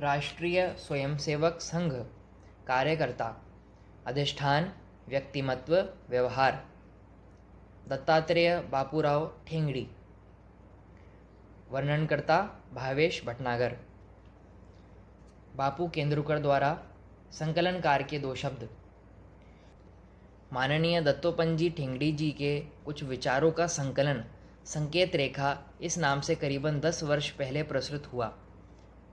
राष्ट्रीय स्वयंसेवक संघ कार्यकर्ता अधिष्ठान व्यक्तिमत्व व्यवहार दत्तात्रेय बापूराव ठेंगड़ी वर्णनकर्ता भावेश भटनागर बापू केंद्रुकर द्वारा संकलनकार के दो शब्द। माननीय दत्तोपंत ठेंगड़ी जी के कुछ विचारों का संकलन संकेत रेखा इस नाम से करीबन 10 वर्ष पहले प्रसुत हुआ।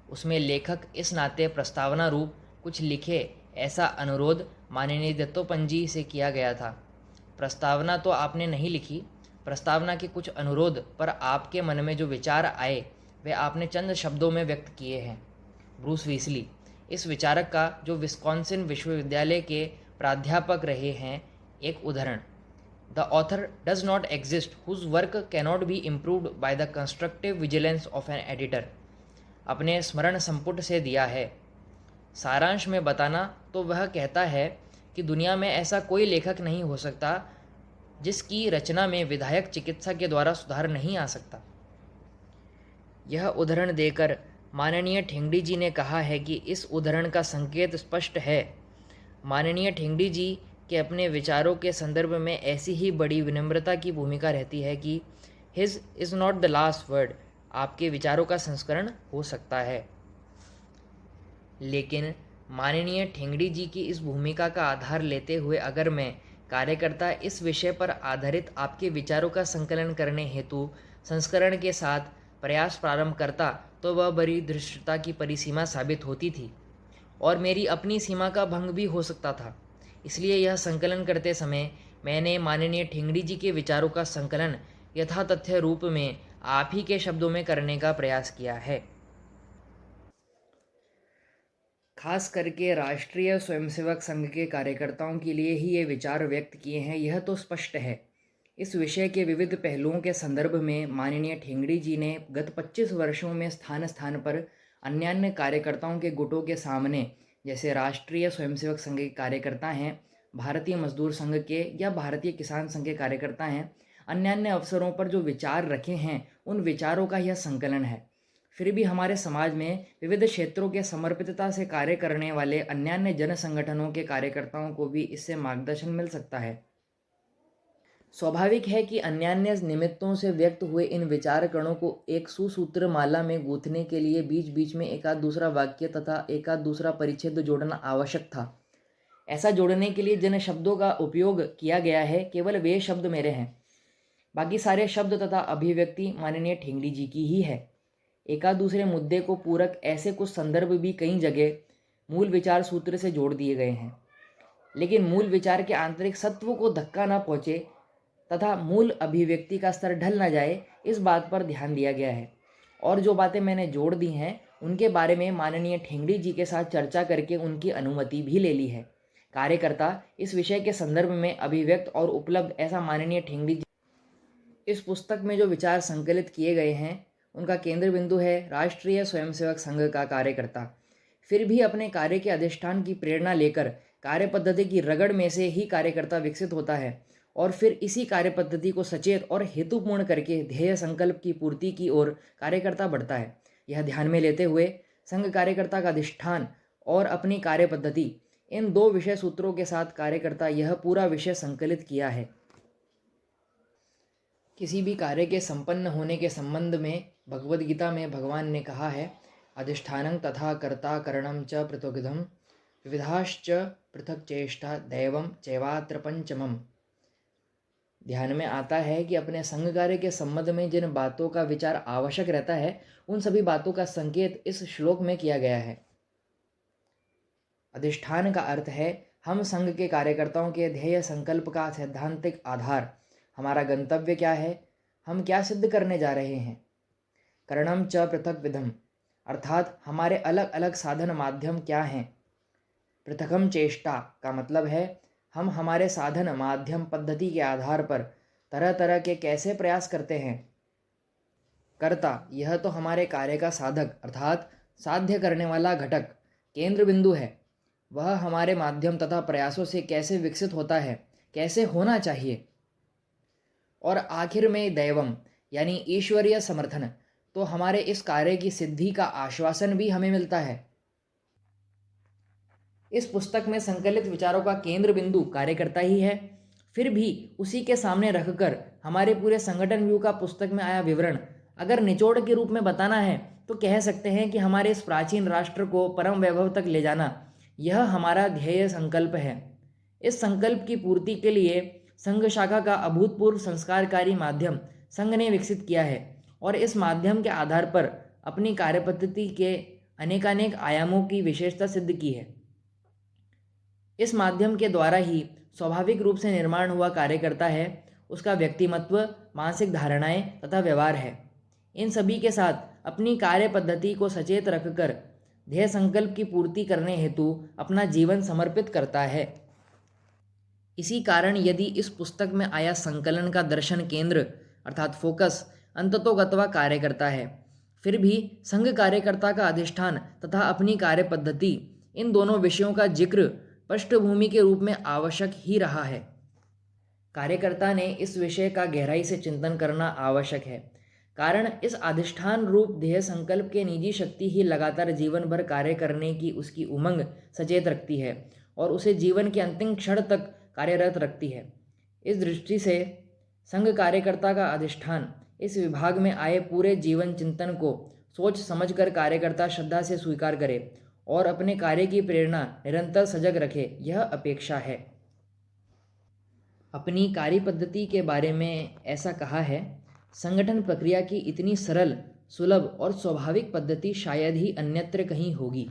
उसमें लेखक इस नाते प्रस्तावना रूप कुछ लिखे ऐसा अनुरोध माननीय दत्तोपंत जी से किया गया था। प्रस्तावना तो आपने नहीं लिखी, प्रस्तावना के कुछ अनुरोध पर आपके मन में जो विचार आए वे आपने चंद शब्दों में व्यक्त किए हैं। ब्रूस वीसली इस विचारक का जो विस्कॉन्सिन विश्वविद्यालय के प्राध्यापक रहे हैं, एक उदाहरण। The author does not exist whose work cannot be improved by the constructive vigilance of an editor अपने स्मरण संपुट से दिया है। सारांश में बताना तो वह कहता है कि दुनिया में ऐसा कोई लेखक नहीं हो सकता जिसकी रचना में विधायक चिकित्सा के द्वारा सुधार नहीं आ सकता। यह उदाहरण देकर माननीय ठेंगड़ी जी ने कहा है कि इस उदाहरण का संकेत स्पष्ट है। माननीय ठेंगड़ी जी के अपने विचारों के संदर्भ में ऐसी ही बड़ी विनम्रता की भूमिका रहती है कि his is not the last word, आपके विचारों का संस्करण हो सकता है। लेकिन माननीय ठेंगड़ी जी की इस भूमिका का आधार लेते हुए अगर मैं कार्यकर्ता इस विषय पर आधारित आपके विचारों का संकलन करने हेतु संस्करण के साथ प्रयास प्रारंभ करता तो वह बड़ी धृष्टता की परिसीमा साबित होती थी और मेरी अपनी सीमा का भंग भी हो सकता था। इसलिए यह संकलन करते समय मैंने माननीय ठेंगड़ी जी के विचारों का संकलन यथातथ्य रूप में आप ही के शब्दों में करने का प्रयास किया है। खास करके राष्ट्रीय स्वयंसेवक संघ के कार्यकर्ताओं के लिए ही ये विचार व्यक्त किए हैं, यह तो स्पष्ट है। इस विषय के विविध पहलुओं के संदर्भ में माननीय ठेंगड़ी जी ने गत 25 वर्षों में स्थान स्थान पर अन्यान्य कार्यकर्ताओं के गुटों के सामने, जैसे राष्ट्रीय स्वयंसेवक संघ के कार्यकर्ता हैं, भारतीय मजदूर संघ के या भारतीय किसान संघ के कार्यकर्ता हैं, अन्यान्य अवसरों पर जो विचार रखे हैं उन विचारों का यह संकलन है। फिर भी हमारे समाज में विविध क्षेत्रों के समर्पितता से कार्य करने वाले अन्यान्य जन संगठनों के कार्यकर्ताओं को भी इससे मार्गदर्शन मिल सकता है। स्वाभाविक है कि अन्यान्य निमित्तों से व्यक्त हुए इन विचार कणों को एक सुसूत्र माला में गूंथने के लिए बीच बीच में एकाध दूसरा वाक्य तथा एकाध दूसरा परिच्छेद जोड़ना आवश्यक था। ऐसा जोड़ने के लिए जिन शब्दों का उपयोग किया गया है केवल वे शब्द मेरे हैं, बाकी सारे शब्द तथा अभिव्यक्ति माननीय ठेंगड़ी जी की ही है। एकाध दूसरे मुद्दे को पूरक ऐसे कुछ संदर्भ भी कई जगह मूल विचार सूत्र से जोड़ दिए गए हैं, लेकिन मूल विचार के आंतरिक सत्व को धक्का न पहुँचे तथा मूल अभिव्यक्ति का स्तर ढल न जाए, इस बात पर ध्यान दिया गया है। और जो बातें मैंने जोड़ दी हैं उनके बारे में माननीय ठेंगड़ी जी के साथ चर्चा करके उनकी अनुमति भी ले ली है। कार्यकर्ता इस विषय के संदर्भ में अभिव्यक्त और उपलब्ध, ऐसा माननीय ठेंगड़ी जी इस पुस्तक में जो विचार संकलित किए गए हैं उनका केंद्र बिंदु है राष्ट्रीय स्वयंसेवक संघ का कार्यकर्ता। फिर भी अपने कार्य के अधिष्ठान की प्रेरणा लेकर कार्य पद्धति की रगड़ में से ही कार्यकर्ता विकसित होता है और फिर इसी कार्य पद्धति को सचेत और हेतुपूर्ण करके ध्येय संकल्प की पूर्ति की ओर कार्यकर्ता बढ़ता है। यह ध्यान में लेते हुए संघ कार्यकर्ता का अधिष्ठान और अपनी कार्य पद्धति, इन दो विषय सूत्रों के साथ कार्यकर्ता यह पूरा विषय संकलित किया है। किसी भी कार्य के संपन्न होने के संबंध में भगवद गीता में भगवान ने कहा है, अधिष्ठानं तथा कर्ता करणं च पृथग्विधं विविधाश्च पृथक चेष्टा दैवं चैवात्र पंचमम्। ध्यान में आता है कि अपने संघ कार्य के संबंध में जिन बातों का विचार आवश्यक रहता है उन सभी बातों का संकेत इस श्लोक में किया गया है। अधिष्ठान का अर्थ है हम संघ के कार्यकर्ताओं के ध्येय संकल्प का सैद्धांतिक आधार, हमारा गंतव्य क्या है, हम क्या सिद्ध करने जा रहे हैं। करणम च पृथक विधम अर्थात हमारे अलग अलग साधन माध्यम क्या हैं। पृथकम चेष्टा का मतलब है हम हमारे साधन माध्यम पद्धति के आधार पर तरह तरह के कैसे प्रयास करते हैं। कर्ता यह तो हमारे कार्य का साधक अर्थात साध्य करने वाला घटक केंद्र बिंदु है, वह हमारे माध्यम तथा प्रयासों से कैसे विकसित होता है, कैसे होना चाहिए। और आखिर में दैवम यानी ईश्वरीय समर्थन, तो हमारे इस कार्य की सिद्धि का आश्वासन भी हमें मिलता है। इस पुस्तक में संकलित विचारों का केंद्र बिंदु कार्यकर्ता ही है। फिर भी उसी के सामने रखकर हमारे पूरे संगठन व्यू का पुस्तक में आया विवरण अगर निचोड़ के रूप में बताना है तो कह सकते हैं कि हमारे इस प्राचीन राष्ट्र को परम वैभव तक ले जाना, यह हमारा ध्येय संकल्प है। इस संकल्प की पूर्ति के लिए संघ शाखा का अभूतपूर्व संस्कारकारी माध्यम संघ ने विकसित किया है और इस माध्यम के आधार पर अपनी कार्यपद्धति के अनेकानेक आयामों की विशेषता सिद्ध की है। इस माध्यम के द्वारा ही स्वाभाविक रूप से निर्माण हुआ कार्यकर्ता है, उसका व्यक्तिमत्व, मानसिक धारणाएं तथा व्यवहार है। इन सभी के साथ अपनी कार्य पद्धति को सचेत रखकर ध्येय संकल्प की पूर्ति करने हेतु अपना जीवन समर्पित करता है। इसी कारण यदि इस पुस्तक में आया संकलन का दर्शन केंद्र अर्थात फोकस अंततोगत्वा कार्यकर्ता है, फिर भी संघ कार्यकर्ता का अधिष्ठान तथा अपनी कार्य पद्धति, इन दोनों विषयों का जिक्र पृष्ठभूमि के रूप में आवश्यक ही रहा है। कार्यकर्ता ने इस विषय का गहराई से चिंतन करना आवश्यक है, कारण इस अधिष्ठान रूप ध्येय संकल्प के निजी शक्ति ही लगातार जीवन भर कार्य करने की उसकी उमंग सचेत रखती है और उसे जीवन के अंतिम क्षण तक कार्यरत रखती है। इस दृष्टि से संघ कार्यकर्ता का अधिष्ठान इस विभाग में आए पूरे जीवन चिंतन को सोच समझकर कार्यकर्ता श्रद्धा से स्वीकार करे और अपने कार्य की प्रेरणा निरंतर सजग रखे, यह अपेक्षा है। अपनी कार्य पद्धति के बारे में ऐसा कहा है, संगठन प्रक्रिया की इतनी सरल, सुलभ और स्वाभाविक पद्धति शायद ही अन्यत्र कहीं होगी।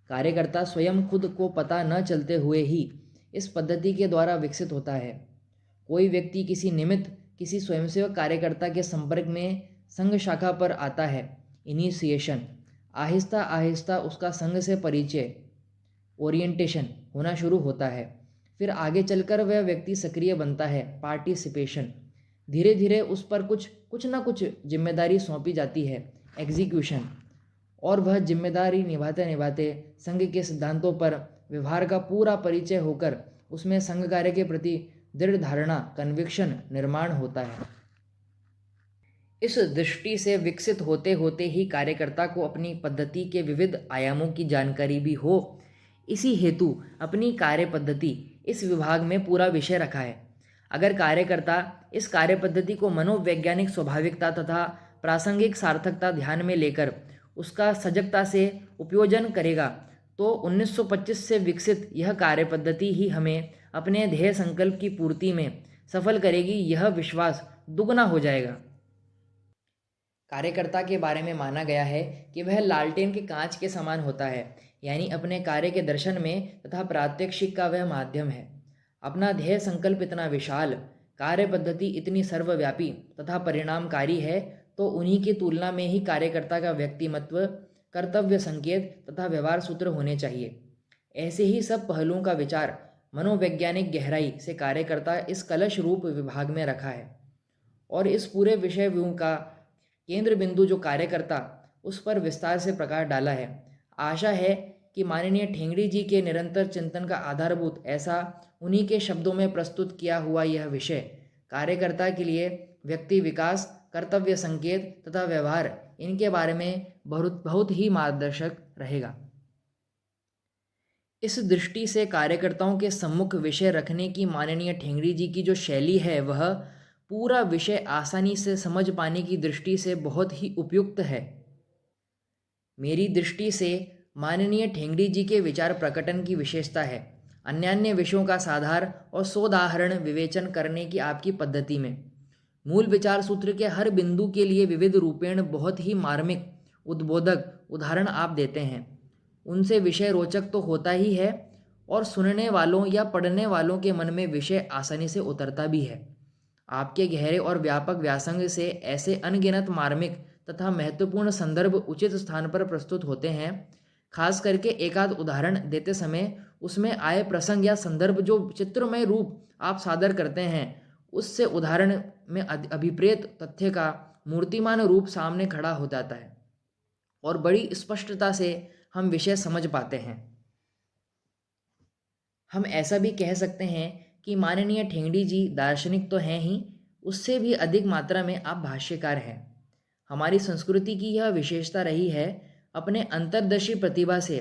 कार्यकर्ता स्वयं खुद को पता न चलते हुए ही इस पद्धति के द्वारा विकसित होता है। कोई व्यक्ति किसी निमित्त किसी स्वयंसेवक कार्यकर्ता के संपर्क में संघ शाखा पर आता है, इनिशिएशन, आहिस्ता आहिस्ता उसका संघ से परिचय, ओरिएंटेशन होना शुरू होता है। फिर आगे चलकर वह व्यक्ति सक्रिय बनता है, पार्टिसिपेशन। धीरे धीरे उस पर कुछ ना कुछ जिम्मेदारी सौंपी जाती है, एग्जीक्यूशन। और वह जिम्मेदारी निभाते निभाते संघ के सिद्धांतों पर व्यवहार का पूरा परिचय होकर उसमें संघ कार्य के प्रति दृढ़ धारणा, कन्विक्शन निर्माण होता है। इस दृष्टि से विकसित होते होते ही कार्यकर्ता को अपनी पद्धति के विविध आयामों की जानकारी भी हो। इसी हेतु अपनी कार्य पद्धति इस विभाग में पूरा विषय रखा है। अगर कार्यकर्ता इस कार्य पद्धति को मनोवैज्ञानिक स्वाभाविकता तथा प्रासंगिक सार्थकता ध्यान में लेकर उसका सजगता से उपयोजन करेगा तो 1925 से विकसित यह कार्य पद्धति ही हमें अपने ध्येय संकल्प की पूर्ति में सफल करेगी, यह विश्वास दुगना हो जाएगा। कार्यकर्ता के बारे में माना गया है कि वह लालटेन के कांच के समान होता है, यानी अपने कार्य के दर्शन में तथा प्रात्यक्षिक का वह माध्यम है। अपना ध्येय संकल्प इतना विशाल, कार्य पद्धति इतनी सर्वव्यापी तथा परिणामकारी है, तो उन्हीं की तुलना में ही कार्यकर्ता का व्यक्तिमत्व, कर्तव्य संकेत तथा व्यवहार सूत्र होने चाहिए। ऐसे ही सब पहलुओं का विचार मनोवैज्ञानिक गहराई से कार्यकर्ता इस कलश रूप विभाग में रखा है और इस पूरे विषय व्यू का केंद्र बिंदु जो कार्यकर्ता, उस पर विस्तार से प्रकाश डाला है। आशा है कि माननीय ठेंगड़ी जी के निरंतर चिंतन का आधारभूत ऐसा उन्हीं के शब्दों में प्रस्तुत किया हुआ यह विषय कार्यकर्ता के लिए व्यक्ति विकास, कर्तव्य संकेत तथा व्यवहार, इनके बारे में बहुत ही मार्गदर्शक रहेगा। इस दृष्टि से कार्यकर्ताओं के सम्मुख विषय रखने की माननीय ठेंगड़ी जी की जो शैली है, वह पूरा विषय आसानी से समझ पाने की दृष्टि से बहुत ही उपयुक्त है। मेरी दृष्टि से माननीय ठेंगड़ी जी के विचार प्रकटन की विशेषता है अन्यान्य विषयों का साधार और सोदाहरण विवेचन करने की आपकी पद्धति में। मूल विचार सूत्र के हर बिंदु के लिए विविध रूपेण बहुत ही मार्मिक, उद्बोधक उदाहरण आप देते हैं। उनसे विषय रोचक तो होता ही है और सुनने वालों या पढ़ने वालों के मन में विषय आसानी से उतरता भी है। आपके गहरे और व्यापक व्यासंग से ऐसे अनगिनत मार्मिक तथा महत्वपूर्ण संदर्भ उचित स्थान पर प्रस्तुत होते हैं। खास करके एकाध उदाहरण देते समय उसमें आए प्रसंग या संदर्भ जो चित्रमय रूप आप सादर करते हैं, उससे उदाहरण में अभिप्रेत तथ्य का मूर्तिमान रूप सामने खड़ा हो जाता है और बड़ी स्पष्टता से हम विषय समझ पाते हैं। हम ऐसा भी कह सकते हैं कि माननीय ठेंगड़ी जी दार्शनिक तो हैं ही, उससे भी अधिक मात्रा में आप भाष्यकार हैं। हमारी संस्कृति की यह विशेषता रही है, अपने अंतर्दर्शी प्रतिभा से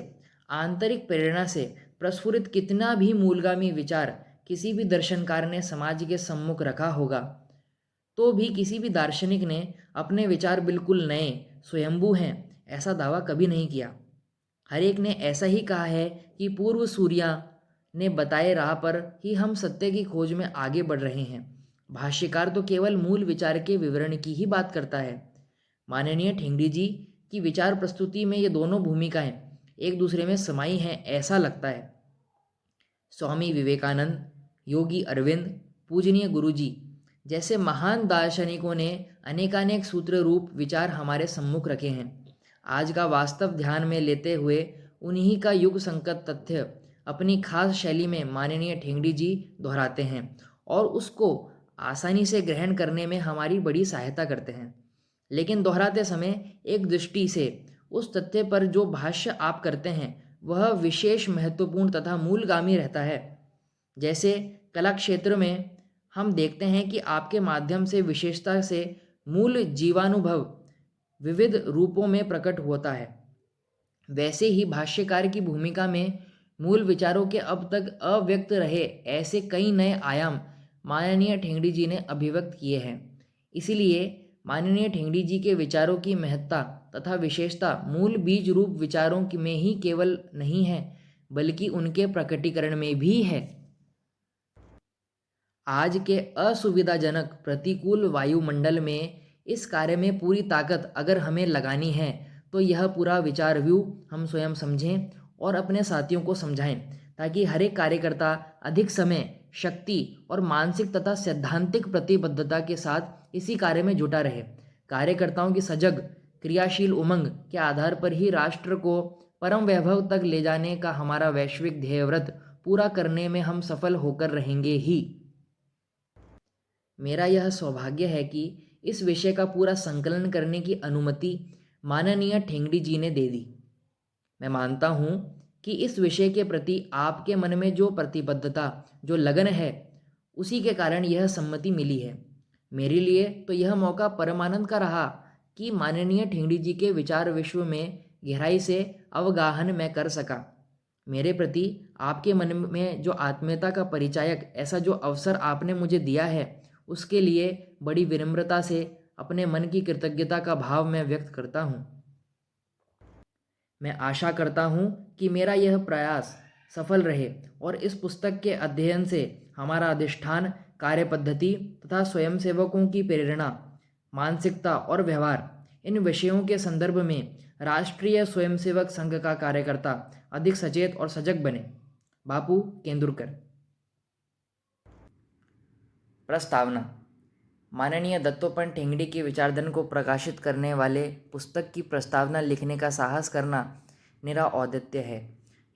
आंतरिक प्रेरणा से प्रस्फुरित कितना भी मूलगामी विचार किसी भी दर्शनकार ने समाज के सम्मुख रखा होगा, तो भी किसी भी दार्शनिक ने अपने विचार बिल्कुल नए, स्वयंभू हैं, ऐसा दावा कभी नहीं किया। हर एक ने ऐसा ही कहा है कि पूर्व सूर्या ने बताए राह पर ही हम सत्य की खोज में आगे बढ़ रहे हैं। भाष्यकार तो केवल मूल विचार के विवरण की ही बात करता है। माननीय ठेंगड़ी जी की विचार प्रस्तुति में ये दोनों भूमिकाएं एक दूसरे में समाई हैं, ऐसा लगता है। स्वामी विवेकानंद, योगी अरविंद, पूजनीय गुरुजी जैसे महान दार्शनिकों ने अनेकानेक सूत्र रूप विचार हमारे सम्मुख रखे हैं। आज का वास्तव ध्यान में लेते हुए उन्हीं का युग संगत तथ्य अपनी खास शैली में माननीय ठेंगड़ी जी दोहराते हैं और उसको आसानी से ग्रहण करने में हमारी बड़ी सहायता करते हैं। लेकिन दोहराते समय एक दृष्टि से उस तथ्य पर जो भाष्य आप करते हैं वह विशेष महत्वपूर्ण तथा मूलगामी रहता है। जैसे कला क्षेत्र में हम देखते हैं कि आपके माध्यम से विशेषता से मूल जीवानुभव विविध रूपों में प्रकट होता है, वैसे ही भाष्यकार की भूमिका में मूल विचारों के अब तक अव्यक्त रहे ऐसे कई नए आयाम माननीय ठेंगड़ी जी ने अभिव्यक्त किए हैं। इसीलिए माननीय ठेंगड़ी जी के विचारों की महत्ता तथा विशेषता मूल बीज रूप विचारों में ही केवल नहीं है, बल्कि उनके प्रकटीकरण में भी है। आज के असुविधाजनक प्रतिकूल वायुमंडल में इस कार्य में पूरी ताकत अगर हमें लगानी है तो यह पूरा विचार व्यू हम स्वयं समझें और अपने साथियों को समझाएं, ताकि हर एक कार्यकर्ता अधिक समय, शक्ति और मानसिक तथा सैद्धांतिक प्रतिबद्धता के साथ इसी कार्य में जुटा रहे। कार्यकर्ताओं की सजग क्रियाशील उमंग के आधार पर ही राष्ट्र को परम वैभव तक ले जाने का हमारा वैश्विक ध्येयव्रत पूरा करने में हम सफल होकर रहेंगे ही। मेरा यह सौभाग्य है कि इस विषय का पूरा संकलन करने की अनुमति माननीय ठेंगड़ी जी ने दे दी। मैं मानता हूँ कि इस विषय के प्रति आपके मन में जो प्रतिबद्धता, जो लगन है, उसी के कारण यह सम्मति मिली है। मेरे लिए तो यह मौका परमानंद का रहा कि माननीय ठेंगड़ी जी के विचार विश्व में गहराई से अवगाहन मैं कर सका। मेरे प्रति आपके मन में जो आत्मीयता का परिचायक ऐसा जो अवसर आपने मुझे दिया है, उसके लिए बड़ी विनम्रता से अपने मन की कृतज्ञता का भाव मैं व्यक्त करता हूँ। मैं आशा करता हूँ कि मेरा यह प्रयास सफल रहे और इस पुस्तक के अध्ययन से हमारा अधिष्ठान, कार्य पद्धति तथा स्वयंसेवकों की प्रेरणा, मानसिकता और व्यवहार, इन विषयों के संदर्भ में राष्ट्रीय स्वयंसेवक संघ का कार्यकर्ता अधिक सचेत और सजग बने। बापू केंदुरकर। प्रस्तावना। माननीय दत्तोपंत ठेंगड़ी के विचारधन को प्रकाशित करने वाले पुस्तक की प्रस्तावना लिखने का साहस करना निरा औदित्य है।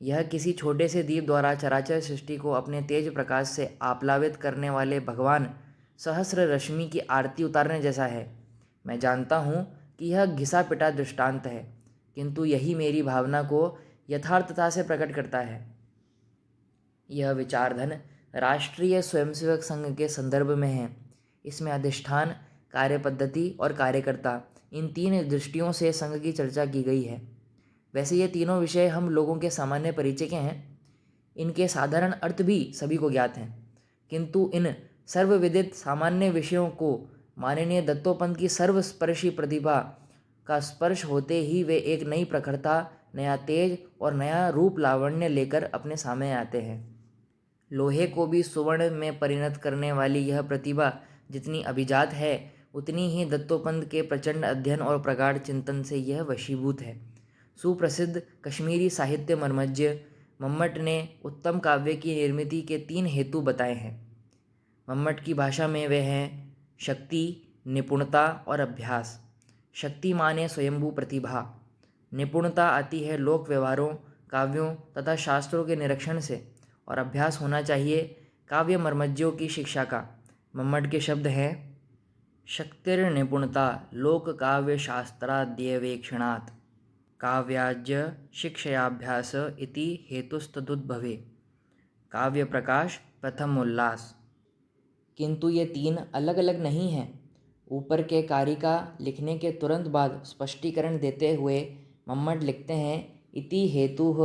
यह किसी छोटे से दीप द्वारा चराचर सृष्टि को अपने तेज प्रकाश से आप्लावित करने वाले भगवान सहस्र रश्मि की आरती उतारने जैसा है। मैं जानता हूँ कि यह घिसा पिटा दृष्टांत है, किंतु यही मेरी भावना को यथार्थता से प्रकट करता है। यह विचारधन राष्ट्रीय स्वयंसेवक संघ के संदर्भ में है। इसमें अधिष्ठान, कार्य पद्धति और कार्यकर्ता, इन तीन दृष्टियों से संघ की चर्चा की गई है। वैसे ये तीनों विषय हम लोगों के सामान्य परिचय के हैं, इनके साधारण अर्थ भी सभी को ज्ञात हैं, किंतु इन सर्वविदित सामान्य विषयों को माननीय दत्तोपंत की सर्वस्पर्शी प्रतिभा का स्पर्श होते ही वे एक नई प्रखरता, नया तेज और नया रूप लावण्य लेकर अपने सामने आते हैं। लोहे को भी सुवर्ण में परिणत करने वाली यह प्रतिभा जितनी अभिजात है, उतनी ही दत्तोपंत के प्रचंड अध्ययन और प्रगाढ़ चिंतन से यह वशीभूत है। सुप्रसिद्ध कश्मीरी साहित्य मर्मज्ञ मम्मट ने उत्तम काव्य की निर्मिति के 3 हेतु बताए हैं। मम्मट की भाषा में वे हैं शक्ति, निपुणता और अभ्यास। शक्ति माने स्वयंभू प्रतिभा, निपुणता आती है लोक व्यवहारों, काव्यों तथा शास्त्रों के निरीक्षण से, और अभ्यास होना चाहिए काव्य मर्मज्ञों की शिक्षा का। मम्मट के शब्द हैं शक्तिर्निपुणता लोक काव्य शास्त्राद्यवेक्षणात् काव्याज्य शिक्षयाभ्यास इति हेतुस्तदुद्भवे। काव्य प्रकाश प्रथम उल्लास। किंतु ये 3 अलग अलग नहीं हैं। ऊपर के कारिका लिखने के तुरंत बाद स्पष्टीकरण देते हुए मम्मट लिखते हैं इति हेतुः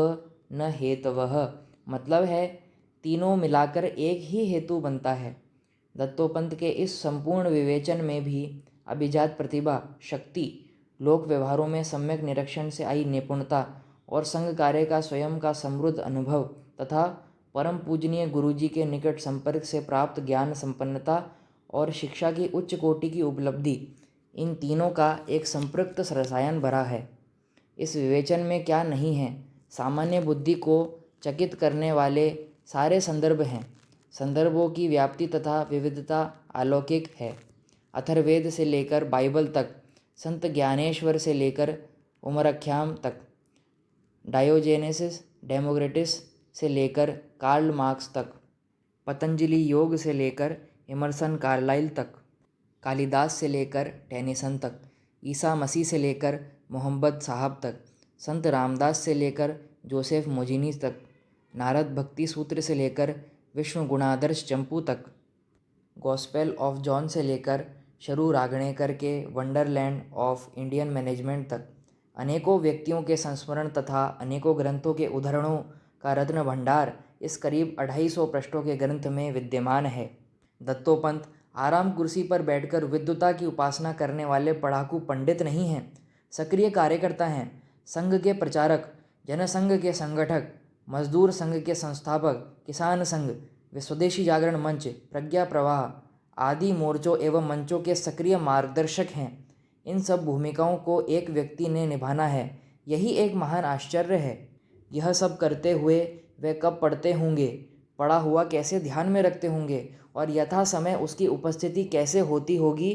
न हेतवः, मतलब है तीनों मिलाकर एक ही हेतु बनता है। दत्तोपंत के इस संपूर्ण विवेचन में भी अभिजात प्रतिभा, शक्ति, लोक व्यवहारों में सम्यक निरीक्षण से आई निपुणता और संघ कार्य का स्वयं का समृद्ध अनुभव तथा परम पूजनीय गुरुजी के निकट संपर्क से प्राप्त ज्ञान संपन्नता और शिक्षा की उच्च कोटि की उपलब्धि, इन तीनों का एक संपृक्त रसायन भरा है। इस विवेचन में क्या नहीं है, सामान्य बुद्धि को चकित करने वाले सारे संदर्भ हैं। संदर्भों की व्याप्ति तथा विविधता अलौकिक है। अथर्ववेद से लेकर बाइबल तक, संत ज्ञानेश्वर से लेकर उमरख्याम तक, डायोजेनेसिस डेमोक्रेटिस से लेकर कार्ल मार्क्स तक, पतंजलि योग से लेकर इमर्सन कार्लाइल तक, कालिदास से लेकर टेनिसन तक, ईसा मसीह से लेकर मोहम्मद साहब तक, संत रामदास से लेकर जोसेफ मोजिनी तक, नारद भक्ति सूत्र से लेकर विष्णु गुणादर्श चंपू तक, गॉस्पेल ऑफ जॉन से लेकर शरू रागणेकर के वंडरलैंड ऑफ इंडियन मैनेजमेंट तक, अनेकों व्यक्तियों के संस्मरण तथा अनेकों ग्रंथों के उद्धरणों का रत्न भंडार इस करीब 250 पृष्ठों के ग्रंथ में विद्यमान है। दत्तोपंत आराम कुर्सी पर बैठकर विद्वता की उपासना करने वाले पढ़ाकू पंडित नहीं हैं, सक्रिय कार्यकर्ता हैं। संघ के प्रचारक, जनसंघ के संगठक, मजदूर संघ के संस्थापक, किसान संघ व स्वदेशी जागरण मंच, प्रज्ञा प्रवाह आदि मोर्चों एवं मंचों के सक्रिय मार्गदर्शक हैं। इन सब भूमिकाओं को एक व्यक्ति ने निभाना है, यही एक महान आश्चर्य है। यह सब करते हुए वे कब पढ़ते होंगे, पढ़ा हुआ कैसे ध्यान में रखते होंगे और यथा समय उसकी उपस्थिति कैसे होती होगी,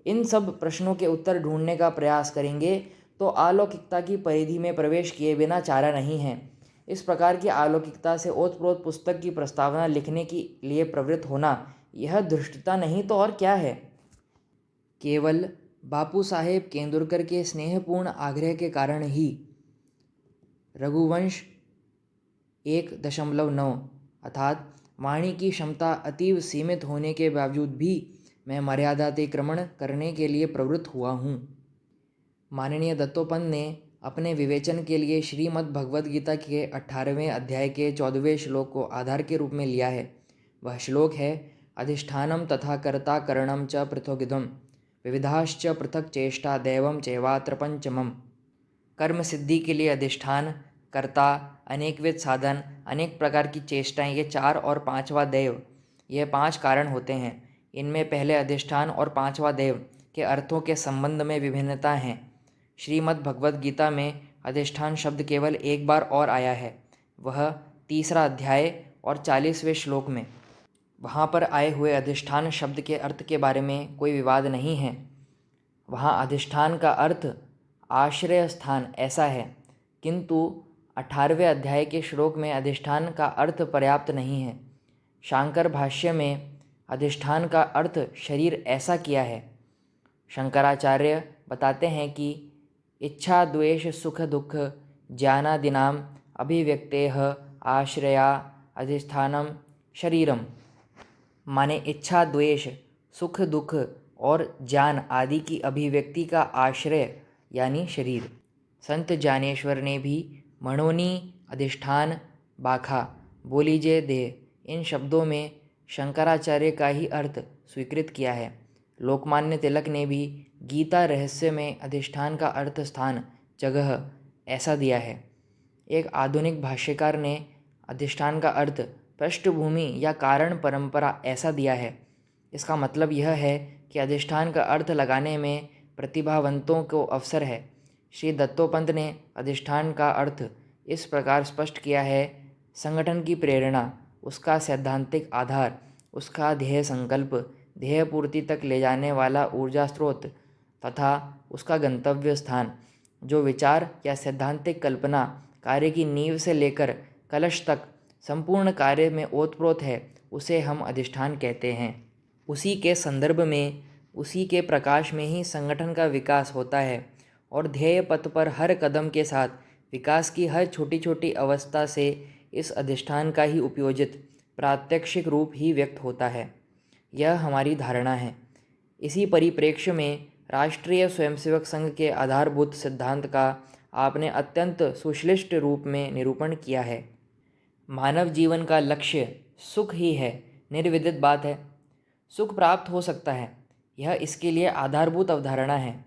इन सब प्रश्नों के उत्तर ढूंढने का प्रयास करेंगे तो अलौकिकता की परिधि में प्रवेश किए बिना चारा नहीं है। इस प्रकार की अलौकिकता से ओतप्रोत पुस्तक की प्रस्तावना लिखने के लिए प्रवृत्त होना, यह धृष्टता नहीं तो और क्या है। केवल बापू साहेब केंदुरकर के स्नेहपूर्ण आग्रह के कारण ही रघुवंश 1.9 अर्थात वाणी की क्षमता अतीव सीमित होने के बावजूद भी मैं मर्यादातिक्रमण करने के लिए प्रवृत्त हुआ हूँ। माननीय दत्तोपंत ने अपने विवेचन के लिए श्रीमद् भगवद गीता के 18वें अध्याय के 14वें श्लोक को आधार के रूप में लिया है। वह श्लोक है, अधिष्ठानम तथा कर्ता करणम च पृथोगिदम विविधाश्च पृथक चेष्टा दैवम चैवात्र पंचमम। कर्म सिद्धि के लिए अधिष्ठान, कर्ता, अनेकविध साधन, अनेक प्रकार की चेष्टाएं, ये 4 और 5वां दैव, ये 5 कारण होते हैं। इनमें पहले अधिष्ठान और 5वां दैव के अर्थों के संबंध में विभिन्नता हैं। श्रीमद् भगवद गीता में अधिष्ठान शब्द केवल एक बार और आया है, वह 3रा अध्याय और 40वें श्लोक में। वहाँ पर आए हुए अधिष्ठान शब्द के अर्थ के बारे में कोई विवाद नहीं है। वहाँ अधिष्ठान का अर्थ आश्रय स्थान ऐसा है, किंतु 18वें अध्याय के श्लोक में अधिष्ठान का अर्थ पर्याप्त नहीं है। शांकर भाष्य में अधिष्ठान का अर्थ शरीर ऐसा किया है। शंकराचार्य बताते हैं कि इच्छा द्वेष सुख दुख ज्ञानादिनाम अभिव्यक्तेः आश्रया अधिष्ठानम शरीरम, माने इच्छा द्वेष सुख दुख और ज्ञान आदि की अभिव्यक्ति का आश्रय यानी शरीर। संत ज्ञानेश्वर ने भी मणोनी अधिष्ठान बाखा बोलीजे देह, इन शब्दों में शंकराचार्य का ही अर्थ स्वीकृत किया है। लोकमान्य तिलक ने भी गीता रहस्य में अधिष्ठान का अर्थ स्थान, जगह ऐसा दिया है। एक आधुनिक भाष्यकार ने अधिष्ठान का अर्थ पृष्ठभूमि या कारण परंपरा ऐसा दिया है। इसका मतलब यह है कि अधिष्ठान का अर्थ लगाने में प्रतिभावंतों को अवसर है। श्री दत्तोपंत ने अधिष्ठान का अर्थ इस प्रकार स्पष्ट किया है, संगठन की प्रेरणा, उसका सैद्धांतिक आधार, उसका ध्येय संकल्प, ध्येय पूर्ति तक ले जाने वाला ऊर्जा स्रोत तथा उसका गंतव्य स्थान। जो विचार या सैद्धांतिक कल्पना कार्य की नींव से लेकर कलश तक संपूर्ण कार्य में ओतप्रोत है, उसे हम अधिष्ठान कहते हैं। उसी के संदर्भ में, उसी के प्रकाश में ही संगठन का विकास होता है और ध्येय पथ पर हर कदम के साथ विकास की हर छोटी छोटी अवस्था से इस अधिष्ठान का ही उपयोजित प्रात्यक्षिक रूप ही व्यक्त होता है। यह हमारी धारणा है। इसी परिप्रेक्ष्य में राष्ट्रीय स्वयंसेवक संघ के आधारभूत सिद्धांत का आपने अत्यंत सुश्लिष्ट रूप में निरूपण किया है। मानव जीवन का लक्ष्य सुख ही है, निर्विदित बात है। सुख प्राप्त हो सकता है, यह इसके लिए आधारभूत अवधारणा है।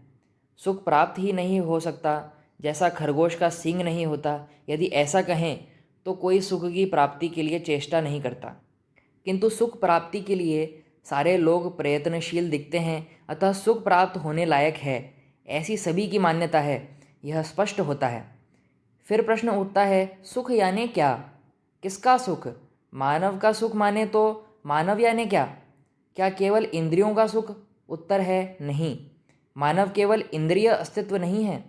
सुख प्राप्त ही नहीं हो सकता, जैसा खरगोश का सींग नहीं होता। यदि ऐसा कहें तो कोई सुख की प्राप्ति के लिए चेष्टा नहीं करता, किंतु सुख प्राप्ति के लिए सारे लोग प्रयत्नशील दिखते हैं, अतः सुख प्राप्त होने लायक है, ऐसी सभी की मान्यता है, यह स्पष्ट होता है। फिर प्रश्न उठता है, सुख यानी क्या? किसका सुख? मानव का सुख माने तो मानव यानी क्या? क्या केवल इंद्रियों का सुख? उत्तर है नहीं। मानव केवल इंद्रिय अस्तित्व नहीं है,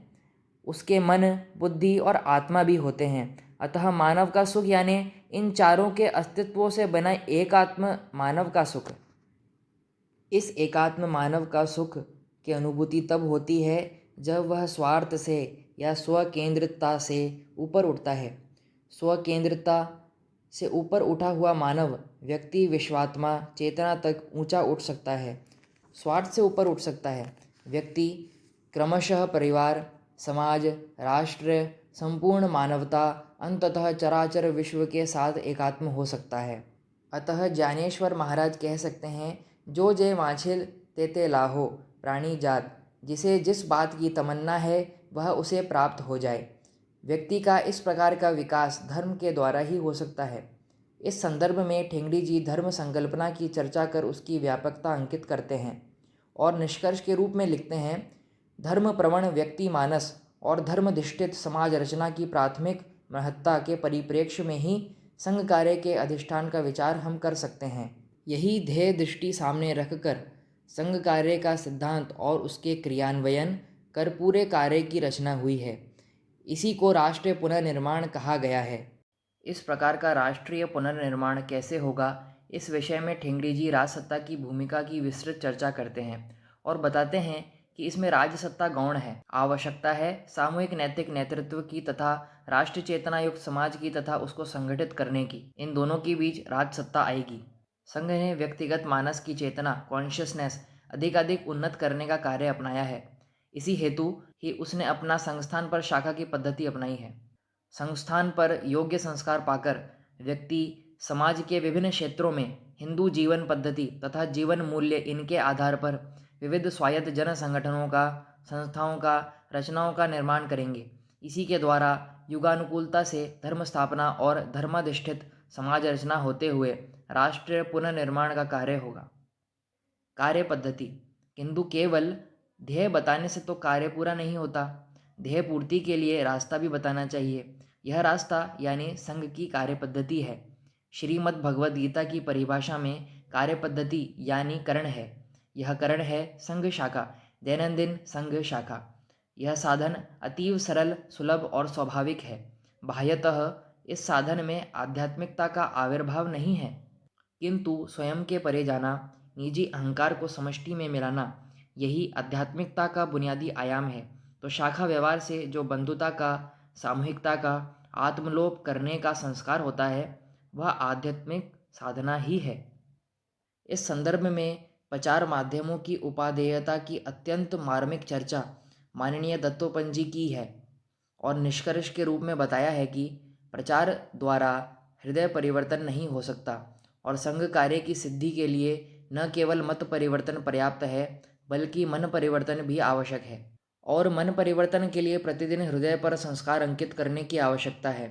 उसके मन, बुद्धि और आत्मा भी होते हैं। अतः मानव का सुख यानी इन चारों के अस्तित्वों से बना एकात्म मानव का सुख। इस एकात्म मानव का सुख की अनुभूति तब होती है जब वह स्वार्थ से या स्वकेंद्रितता से ऊपर उठता है। स्वकेंद्रितता से ऊपर उठा हुआ मानव व्यक्ति विश्वात्मा चेतना तक ऊंचा उठ सकता है। स्वार्थ से ऊपर उठ सकता है व्यक्ति क्रमशः परिवार, समाज, राष्ट्र, संपूर्ण मानवता, अंततः चराचर विश्व के साथ एकात्म हो सकता है। अतः ज्ञानेश्वर महाराज कह सकते हैं, जो जय माछिल तेते लाहो प्राणी जात, जिसे जिस बात की तमन्ना है वह उसे प्राप्त हो जाए। व्यक्ति का इस प्रकार का विकास धर्म के द्वारा ही हो सकता है। इस संदर्भ में ठेंगड़ी जी धर्म संकल्पना की चर्चा कर उसकी व्यापकता अंकित करते हैं और निष्कर्ष के रूप में लिखते हैं, धर्म प्रवण व्यक्ति मानस और धर्मधिष्ठित समाज रचना की प्राथमिक महत्ता के परिप्रेक्ष्य में ही संघ कार्य के अधिष्ठान का विचार हम कर सकते हैं। यही ध्येय दृष्टि सामने रखकर संघ कार्य का सिद्धांत और उसके क्रियान्वयन कर पूरे कार्य की रचना हुई है। इसी को राष्ट्रीय पुनर्निर्माण कहा गया है। इस प्रकार का राष्ट्रीय पुनर्निर्माण कैसे होगा, इस विषय में ठेंगड़ी जी राजसत्ता की भूमिका की विस्तृत चर्चा करते हैं और बताते हैं कि इसमें राजसत्ता गौण है। आवश्यकता है सामूहिक नैतिक नेतृत्व की तथा राष्ट्र चेतना युक्त समाज की तथा उसको संगठित करने की। इन दोनों के बीच राजसत्ता आएगी। संघ ने व्यक्तिगत मानस की चेतना कॉन्शियसनेस अधिकाधिक उन्नत करने का कार्य अपनाया है। इसी हेतु ही उसने अपना संस्थान पर शाखा की पद्धति अपनाई है। संस्थान पर योग्य संस्कार पाकर व्यक्ति समाज के विभिन्न क्षेत्रों में हिंदू जीवन पद्धति तथा जीवन मूल्य इनके आधार पर विविध स्वायत्त जन संगठनों का, संस्थाओं का, रचनाओं का निर्माण करेंगे। इसी के द्वारा युगानुकूलता से धर्म स्थापना और धर्माधिष्ठित समाज रचना होते हुए राष्ट्रीय पुनर्निर्माण का कार्य होगा। कार्य पद्धति, किंतु केवल ध्येय बताने से तो कार्य पूरा नहीं होता। ध्येय पूर्ति के लिए रास्ता भी बताना चाहिए। यह रास्ता यानी संघ की कार्य पद्धति है। श्रीमद् भगवद गीता की परिभाषा में कार्य पद्धति यानी करण है। यह करण है संघ शाखा, दैनंदिन संघ शाखा। यह साधन अतीव सरल, सुलभ और स्वाभाविक है। बाह्यतः इस साधन में आध्यात्मिकता का आविर्भाव नहीं है, किंतु स्वयं के परे जाना, निजी अहंकार को समष्टि में मिलाना, यही आध्यात्मिकता का बुनियादी आयाम है। तो शाखा व्यवहार से जो बंधुता का, सामूहिकता का, आत्मलोप करने का संस्कार होता है, वह आध्यात्मिक साधना ही है। इस संदर्भ में प्रचार माध्यमों की उपादेयता की अत्यंत मार्मिक चर्चा माननीय दत्तोपंत की है और निष्कर्ष के रूप में बताया है कि प्रचार द्वारा हृदय परिवर्तन नहीं हो सकता और संघ कार्य की सिद्धि के लिए न केवल मत परिवर्तन पर्याप्त है, बल्कि मन परिवर्तन भी आवश्यक है। और मन परिवर्तन के लिए प्रतिदिन हृदय पर संस्कार अंकित करने की आवश्यकता है।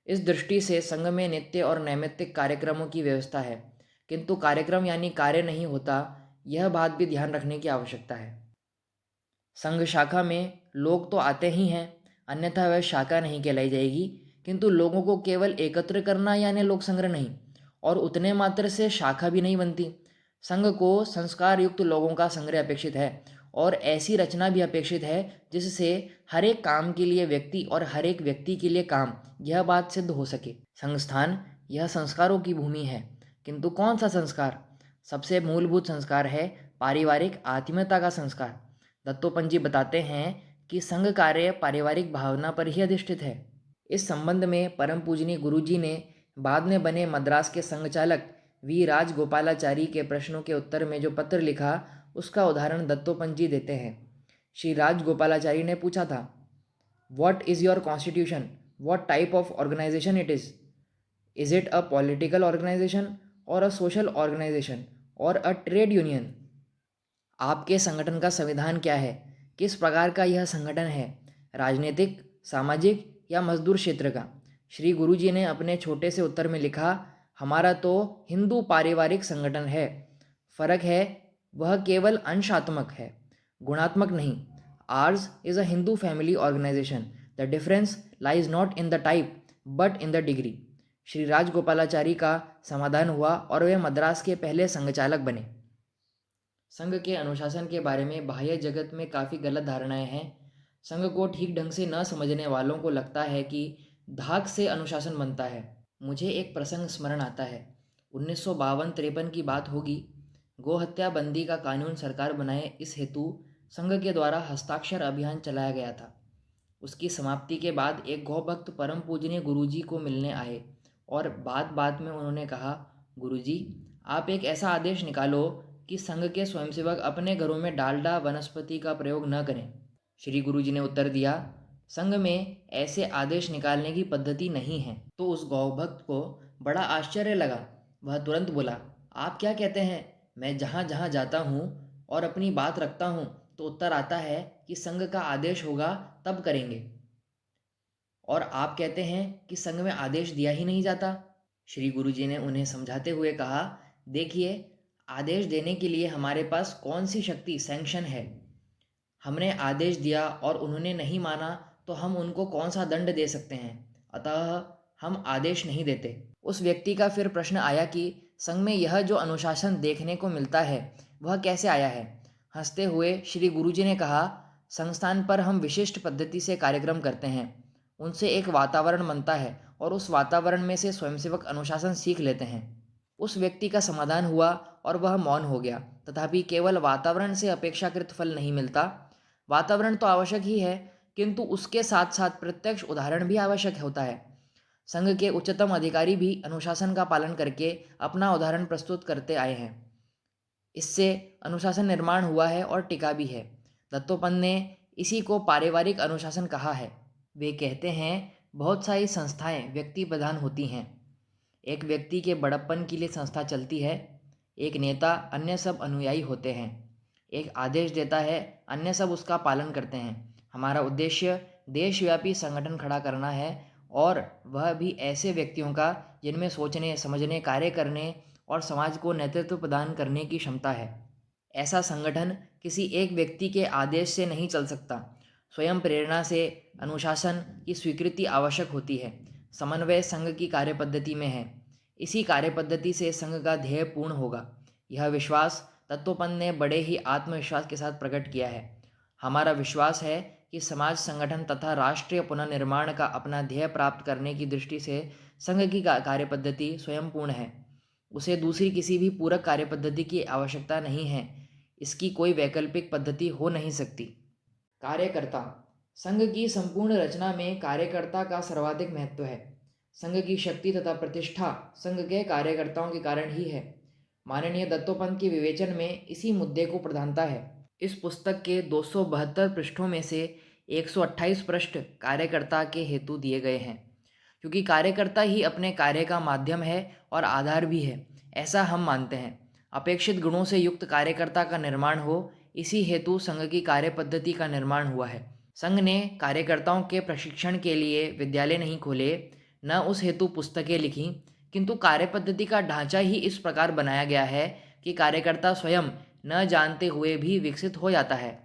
इस दृष्टि से संघ में नित्य और नैमित्तिक कार्यक्रमों की व्यवस्था है, किंतु कार्यक्रम यानी कार्य नहीं होता, यह बात भी ध्यान रखने की आवश्यकता है। संघ शाखा में लोग तो आते ही हैं, अन्यथा वह शाखा नहीं कहलाई जाएगी। किंतु लोगों को केवल एकत्र करना यानी लोक संग्रह नहीं, और उतने मात्र से शाखा भी नहीं बनती। संघ को संस्कार युक्त लोगों का संग्रह अपेक्षित है और ऐसी रचना भी अपेक्षित है जिससे हर एक काम के लिए व्यक्ति और हर एक व्यक्ति के लिए काम, यह बात सिद्ध हो सके। संस्थान यह संस्कारों की भूमि है, किंतु कौन सा संस्कार? सबसे मूलभूत संस्कार है पारिवारिक आत्मीयता का संस्कार। दत्तोपंत जी बताते हैं कि संघ कार्य पारिवारिक भावना पर ही अधिष्ठित है। इस संबंध में परम पूजनीय गुरुजी ने बाद में बने मद्रास के संघचालक वी राजगोपालाचारी के प्रश्नों के उत्तर में जो पत्र लिखा, उसका उदाहरण दत्तोपंत जी देते हैं। श्री राजगोपालाचारी ने पूछा था, What is your constitution? What type of organization it is? Is it a political organization or a social organization or a trade union? आपके संगठन का संविधान क्या है? किस प्रकार का यह संगठन है? राजनीतिक, सामाजिक या मजदूर क्षेत्र का? श्री गुरुजी ने अपने छोटे से उत्तर में लिखा, हमारा तो हिंदू पारिवारिक संगठन है। फर्क है वह केवल अंशात्मक है, गुणात्मक नहीं। Ours is a Hindu family organisation. The difference lies not in the type but in the degree. Shri Rajagopalachari का समाधान हुआ और वे मद्रास के पहले संघचालक बने। संघ के अनुशासन के बारे में बाह्य जगत में काफ़ी गलत धारणाएं हैं। संघ को ठीक ढंग से न समझने वालों को लगता है कि धाक से अनुशासन बनता है। मुझे एक प्रसंग स्मरण आता है। 1952-53 की बात होगी। गोहत्या बंदी का कानून सरकार बनाए, इस हेतु संघ के द्वारा हस्ताक्षर अभियान चलाया गया था। उसकी समाप्ति के बाद एक गौभक्त परम पूजनीय गुरुजी को मिलने आए और बात बात में उन्होंने कहा, गुरुजी, आप एक ऐसा आदेश निकालो कि संघ के स्वयंसेवक अपने घरों में डालडा वनस्पति का प्रयोग न करें। श्री गुरुजी ने उत्तर दिया, संघ में ऐसे आदेश निकालने की पद्धति नहीं है। तो उस गौभक्त को बड़ा आश्चर्य लगा। वह तुरंत बोला, आप क्या कहते हैं? मैं जहाँ जहाँ जाता हूँ और अपनी बात रखता हूँ तो उत्तर आता है कि संघ का आदेश होगा तब करेंगे, और आप कहते हैं कि संघ में आदेश दिया ही नहीं जाता। श्री गुरुजी ने उन्हें समझाते हुए कहा, देखिए, आदेश देने के लिए हमारे पास कौन सी शक्ति, सैंक्शन है? हमने आदेश दिया और उन्होंने नहीं माना तो हम उनको कौन सा दंड दे सकते हैं? अतः हम आदेश नहीं देते। उस व्यक्ति का फिर प्रश्न आया कि संघ में यह जो अनुशासन देखने को मिलता है वह कैसे आया है? हंसते हुए श्री गुरुजी ने कहा, संस्थान पर हम विशिष्ट पद्धति से कार्यक्रम करते हैं, उनसे एक वातावरण बनता है और उस वातावरण में से स्वयंसेवक अनुशासन सीख लेते हैं। उस व्यक्ति का समाधान हुआ और वह मौन हो गया। तथापि केवल वातावरण से अपेक्षाकृत फल नहीं मिलता। वातावरण तो आवश्यक ही है, किंतु उसके साथ साथ प्रत्यक्ष उदाहरण भी आवश्यक होता है। संघ के उच्चतम अधिकारी भी अनुशासन का पालन करके अपना उदाहरण प्रस्तुत करते आए हैं। इससे अनुशासन निर्माण हुआ है और टिका भी है। दत्तोपंत ने इसी को पारिवारिक अनुशासन कहा है। वे कहते हैं, बहुत सारी संस्थाएं व्यक्ति प्रधान होती हैं। एक व्यक्ति के बड़प्पन के लिए संस्था चलती है। एक नेता, अन्य सब अनुयायी होते हैं। एक आदेश देता है, अन्य सब उसका पालन करते हैं। हमारा उद्देश्य देशव्यापी संगठन खड़ा करना है, और वह भी ऐसे व्यक्तियों का जिनमें सोचने, समझने, कार्य करने और समाज को नेतृत्व प्रदान करने की क्षमता है। ऐसा संगठन किसी एक व्यक्ति के आदेश से नहीं चल सकता। स्वयं प्रेरणा से अनुशासन की स्वीकृति आवश्यक होती है। समन्वय संघ की कार्यपद्धति में है। इसी कार्यपद्धति से संघ का ध्येय पूर्ण होगा। यह विश्वास तत्वपंत ने बड़े ही आत्मविश्वास के साथ प्रकट किया है। हमारा विश्वास है कि समाज संगठन तथा राष्ट्रीय पुनर्निर्माण का अपना ध्येय प्राप्त करने की दृष्टि से संघ की कार्यपद्धति स्वयं पूर्ण है। उसे दूसरी किसी भी पूरक कार्यपद्धति की आवश्यकता नहीं है। इसकी कोई वैकल्पिक पद्धति हो नहीं सकती। कार्यकर्ता। संघ की संपूर्ण रचना में कार्यकर्ता का सर्वाधिक महत्व है। संघ की शक्ति तथा प्रतिष्ठा संघ के कार्यकर्ताओं के कारण ही है। माननीय दत्तोपंत के विवेचन में इसी मुद्दे को प्रधानता है। इस पुस्तक के 272 पृष्ठों में से 128 पृष्ठ कार्यकर्ता के हेतु दिए गए हैं, क्योंकि कार्यकर्ता ही अपने कार्य का माध्यम है और आधार भी है, ऐसा हम मानते हैं। अपेक्षित गुणों से युक्त कार्यकर्ता का निर्माण हो, इसी हेतु संघ की कार्य पद्धति का निर्माण हुआ है। संघ ने कार्यकर्ताओं के प्रशिक्षण के लिए विद्यालय नहीं खोले, न उस हेतु पुस्तकें लिखीं, किंतु कार्यपद्धति का ढांचा ही इस प्रकार बनाया गया है कि कार्यकर्ता स्वयं न जानते हुए भी विकसित हो जाता है।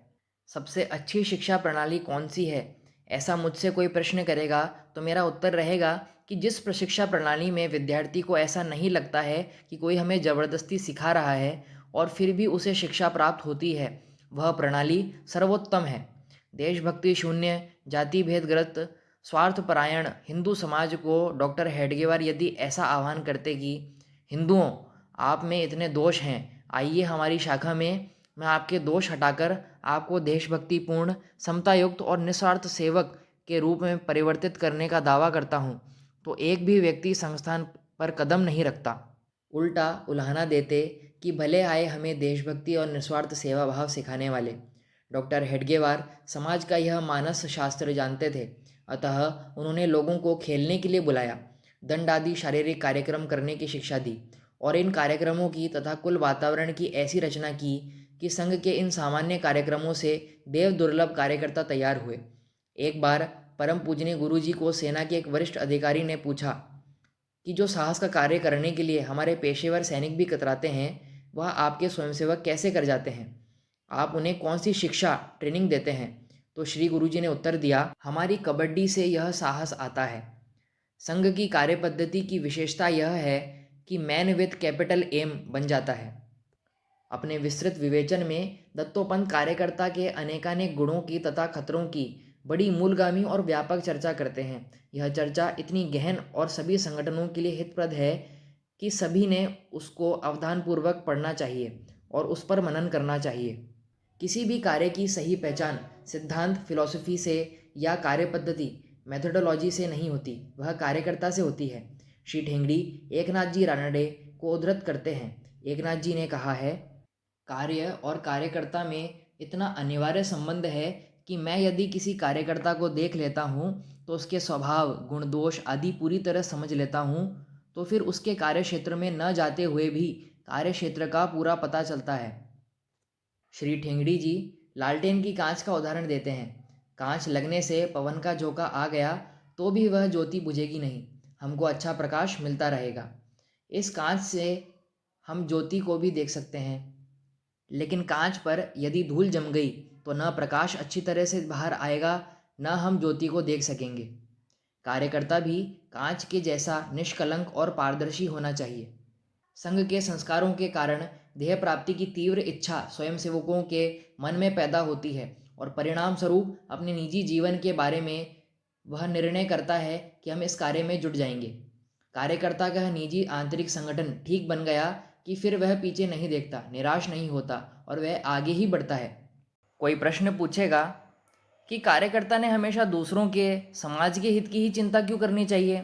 सबसे अच्छी शिक्षा प्रणाली कौन सी है, ऐसा मुझसे कोई प्रश्न करेगा तो मेरा उत्तर रहेगा कि जिस प्रशिक्षा प्रणाली में विद्यार्थी को ऐसा नहीं लगता है कि कोई हमें ज़बरदस्ती सिखा रहा है और फिर भी उसे शिक्षा प्राप्त होती है, वह प्रणाली सर्वोत्तम है। देशभक्ति शून्य, जाति भेदग्रस्त, स्वार्थपरायण हिंदू समाज को डॉक्टर हेडगेवार यदि ऐसा आह्वान करते कि हिंदुओं, आप में इतने दोष हैं, आइए हमारी शाखा में, मैं आपके दोष हटाकर आपको देशभक्तिपूर्ण, समतायुक्त और निस्वार्थ सेवक के रूप में परिवर्तित करने का दावा करता हूँ, तो एक भी व्यक्ति संस्थान पर कदम नहीं रखता। उल्टा उल्हाना देते कि भले आए हमें देशभक्ति और निस्वार्थ सेवा भाव सिखाने वाले। डॉक्टर हेडगेवार समाज का यह मानस शास्त्र जानते थे, अतः उन्होंने लोगों को खेलने के लिए बुलाया, दंड आदि शारीरिक कार्यक्रम करने की शिक्षा दी और इन कार्यक्रमों की तथा कुल वातावरण की ऐसी रचना की कि संघ के इन सामान्य कार्यक्रमों से देव दुर्लभ कार्यकर्ता तैयार हुए। एक बार परम पूजनीय गुरुजी को सेना के एक वरिष्ठ अधिकारी ने पूछा कि जो साहस का कार्य करने के लिए हमारे पेशेवर सैनिक भी कतराते हैं, वह आपके स्वयंसेवक कैसे कर जाते हैं? आप उन्हें कौन सी शिक्षा ट्रेनिंग देते हैं? तो श्री गुरुजी ने उत्तर दिया, हमारी कबड्डी से यह साहस आता है। संघ की कार्यपद्धति की विशेषता यह है कि मैन विथ कैपिटल एम बन जाता है। अपने विस्तृत विवेचन में दत्तोपंत कार्यकर्ता के अनेकानेक गुणों की तथा खतरों की बड़ी मूलगामी और व्यापक चर्चा करते हैं। यह चर्चा इतनी गहन और सभी संगठनों के लिए हितप्रद है कि सभी ने उसको अवधानपूर्वक पढ़ना चाहिए और उस पर मनन करना चाहिए। किसी भी कार्य की सही पहचान सिद्धांत फिलॉसफी से या कार्यपद्धति मेथोडोलॉजी से नहीं होती, वह कार्यकर्ता से होती है। श्री ठेंगड़ी एकनाथ जी रानडे को उद्धृत करते हैं। एकनाथ जी ने कहा है, कार्य और कार्यकर्ता में इतना अनिवार्य संबंध है कि मैं यदि किसी कार्यकर्ता को देख लेता हूँ तो उसके स्वभाव गुण दोष आदि पूरी तरह समझ लेता हूँ, तो फिर उसके कार्य क्षेत्र में न जाते हुए भी कार्य क्षेत्र का पूरा पता चलता है। श्री ठेंगड़ी जी लालटेन की कांच का उदाहरण देते हैं। कांच लगने से पवन का झोंका आ गया तो भी वह ज्योति बुझेगी नहीं, हमको अच्छा प्रकाश मिलता रहेगा। इस कांच से हम ज्योति को भी देख सकते हैं, लेकिन कांच पर यदि धूल जम गई तो न प्रकाश अच्छी तरह से बाहर आएगा, न हम ज्योति को देख सकेंगे। कार्यकर्ता भी कांच के जैसा निष्कलंक और पारदर्शी होना चाहिए। संघ के संस्कारों के कारण ध्येय प्राप्ति की तीव्र इच्छा स्वयंसेवकों के मन में पैदा होती है और परिणाम स्वरूप अपने निजी जीवन के बारे में वह निर्णय करता है कि हम इस कार्य में जुट जाएंगे। कार्यकर्ता का निजी आंतरिक संगठन ठीक बन गया कि फिर वह पीछे नहीं देखता, निराश नहीं होता और वह आगे ही बढ़ता है। कोई प्रश्न पूछेगा कि कार्यकर्ता ने हमेशा दूसरों के, समाज के हित की ही चिंता क्यों करनी चाहिए?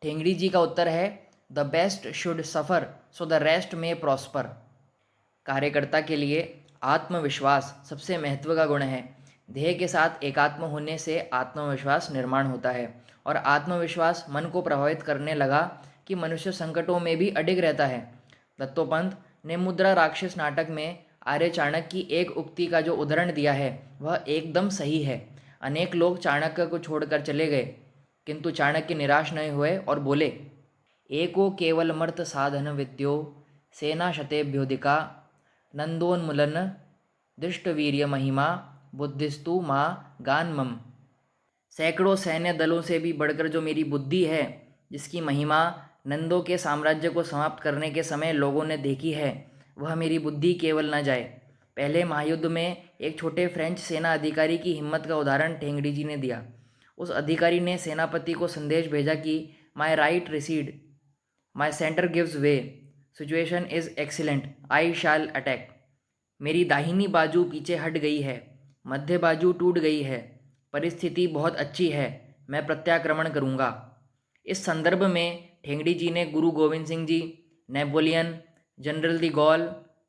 ठेंगड़ी जी का उत्तर है, the best should suffer so the rest में प्रॉस्पर। कार्यकर्ता के लिए आत्मविश्वास सबसे महत्व का गुण है। ध्येय के साथ एकात्म होने से आत्मविश्वास निर्माण होता है और आत्मविश्वास मन को प्रभावित करने लगा कि मनुष्य संकटों में भी अडिग रहता है। दत्तोपंत ने मुद्रा राक्षस नाटक में आर्य चाणक्य की एक उक्ति का जो उदाहरण दिया है वह एकदम सही है। अनेक लोग चाणक्य को छोड़कर चले गए, किंतु चाणक्य निराश नहीं हुए और बोले, एको केवल मर्त साधन विद्यो सेना शतेभ्योदिका नंदोन्मुलन दृष्टवीर्य महिमा बुद्धिस्तु माँ गानमम। सैकड़ों सैन्य दलों से भी बढ़कर जो मेरी बुद्धि है, जिसकी महिमा नंदों के साम्राज्य को समाप्त करने के समय लोगों ने देखी है, वह मेरी बुद्धि केवल न जाए। पहले महायुद्ध में एक छोटे फ्रेंच सेना अधिकारी की हिम्मत का उदाहरण ठेंगड़ी जी ने दिया। उस अधिकारी ने सेनापति को संदेश भेजा कि my right recede, my centre gives way, situation is excellent, I shall attack. मेरी दाहिनी बाजू पीछे हट गई है, मध्य बाजू टूट गई है, परिस्थिति बहुत अच्छी है, मैं प्रत्याक्रमण करूँगा। इस संदर्भ में ठेंगड़ी जी ने गुरु गोविंद सिंह जी, नेपोलियन, जनरल दी गॉल,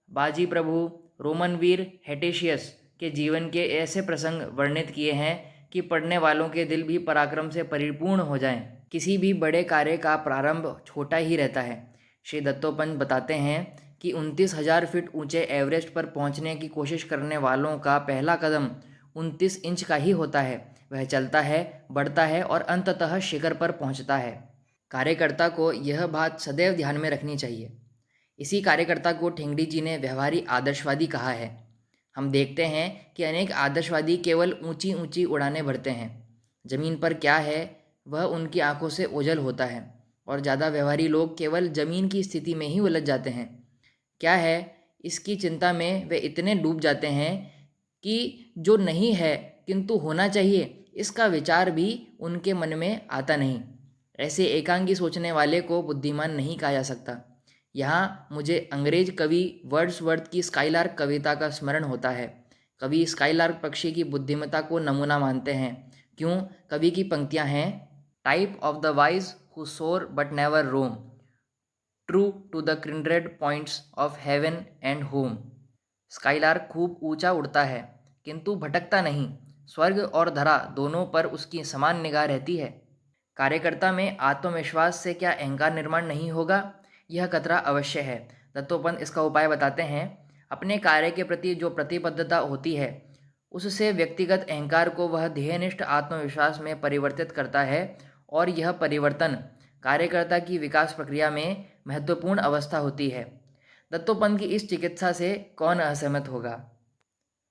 बाजी प्रभु, रोमन वीर हेटेशियस के जीवन के ऐसे प्रसंग वर्णित किए हैं कि पढ़ने वालों के दिल भी पराक्रम से परिपूर्ण हो जाएं। किसी भी बड़े कार्य का प्रारंभ छोटा ही रहता है। श्री दत्तोपंत बताते हैं कि 29,000 फीट ऊंचे एवरेस्ट पर पहुंचने की कोशिश करने वालों का पहला कदम 29 इंच का ही होता है। वह चलता है, बढ़ता है और अंततः शिखर पर पहुंचता है। कार्यकर्ता को यह बात सदैव ध्यान में रखनी चाहिए। इसी कार्यकर्ता को ठेंगड़ी जी ने व्यवहारी आदर्शवादी कहा है। हम देखते हैं कि अनेक आदर्शवादी केवल ऊंची ऊंची उड़ानें भरते हैं। जमीन पर क्या है वह उनकी आंखों से ओझल होता है और ज़्यादा व्यवहारी लोग केवल जमीन की स्थिति में ही उलझ जाते हैं। क्या है इसकी चिंता में वे इतने डूब जाते हैं कि जो नहीं है किंतु होना चाहिए इसका विचार भी उनके मन में आता नहीं। ऐसे एकांगी सोचने वाले को बुद्धिमान नहीं कहा जा सकता। यहाँ मुझे अंग्रेज कवि वर्ड्सवर्थ की स्काईलार्क कविता का स्मरण होता है। कवि स्काईलार्क पक्षी की बुद्धिमत्ता को नमूना मानते हैं। क्यों? कवि की पंक्तियाँ हैं, type of the wise who soar but never roam, true to the kindred points of heaven and home. Skylark खूब ऊंचा उड़ता है किंतु भटकता नहीं। स्वर्ग और धरा दोनों पर उसकी समान निगाह रहती है। कार्यकर्ता में आत्मविश्वास से क्या अहंकार निर्माण नहीं होगा? यह खतरा अवश्य है। दत्तोपंत इसका उपाय बताते हैं। अपने कार्य के प्रति जो प्रतिबद्धता होती है उससे व्यक्तिगत अहंकार को वह ध्येयनिष्ठ आत्मविश्वास में परिवर्तित करता है और यह परिवर्तन कार्यकर्ता की विकास प्रक्रिया में महत्वपूर्ण अवस्था होती है। दत्तोपंत की इस चिकित्सा से कौन असहमत होगा?